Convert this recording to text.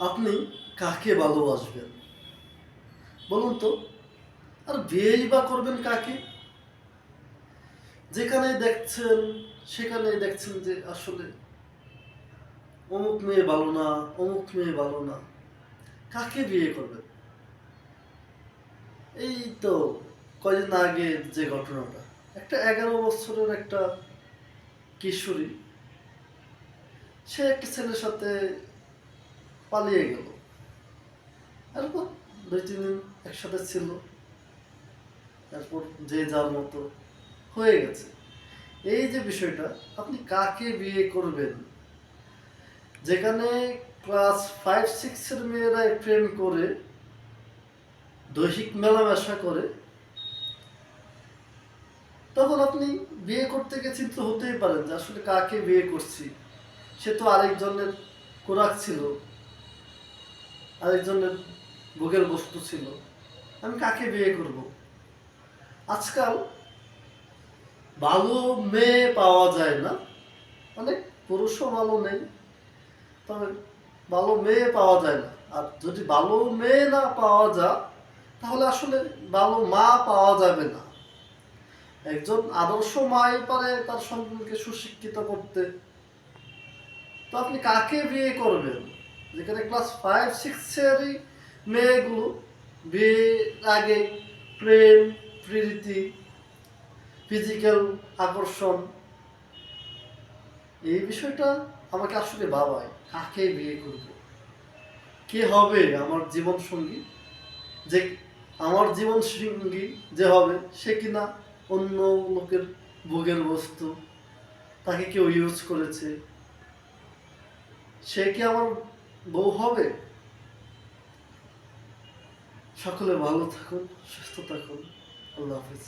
আপনি কাকে ভালোবাসবেন বলুন তো? আর বিয়েই বা করবেন কাকে? যেখানেই দেখছেন সেখানেই দেখছেন যে আসলে অমুক মেয়ে ভালো না, অমুক মেয়ে ভালো না। কাকে বিয়ে করবেন? এই তো কয়দিন আগে যে ঘটনাটা, একটা 11 বছরের একটা কিশোরী, সে একটা ছেলের সাথে পালিয়ে গেল। এরপর 2-3 দিন একসাথে ছিল, তারপর যে যার মতো হয়ে গেছে। এই যে বিষয়টা, আপনি কাকে বিয়ে করবেন? যেখানে ক্লাস 5-6 মেয়েরা প্রেম করে, দৈহিক মেলামেশা করে, তখন আপনি বিয়ে করতে গিয়ে চিন্তা হতেই পারেন যে আসলে কাকে বিয়ে করছি। সে তো আরেকজনের কোরাক ছিল, আরেকজনের ভোগের বস্তু ছিল। আমি কাকে বিয়ে করব? আজকাল ভালো মেয়ে পাওয়া যায় না, অনেক পুরুষও ভালো নেই, তবে ভালো মেয়ে পাওয়া যায় না। আর যদি ভালো মেয়ে না পাওয়া যায়, তাহলে আসলে ভালো মা পাওয়া যাবে না। একজন আদর্শ মাই পারে তার সন্তানকে সুশিক্ষিত করতে। তো আপনি কাকে বিয়ে করবেন? যেখানে ক্লাস 5-6-এরই মেয়েগুলো বিয়ের আগে প্রেম, প্রীতি, ফিজিক্যাল আকর্ষণ, এই বিষয়টা আমাকে আসলে ভাবায়। কাকে বিয়ে করব? কে হবে আমার জীবন সঙ্গী? যে আমার জীবন সঙ্গী যে হবে, সে কিনা অন্য লোকের ভোগের বস্তু, তাকে কেউ ইউজ করেছে, সে কি আমার বউ হবে? সকলে ভালো থাকুন, সুস্থ থাকুন। আল্লাহ হাফিজ।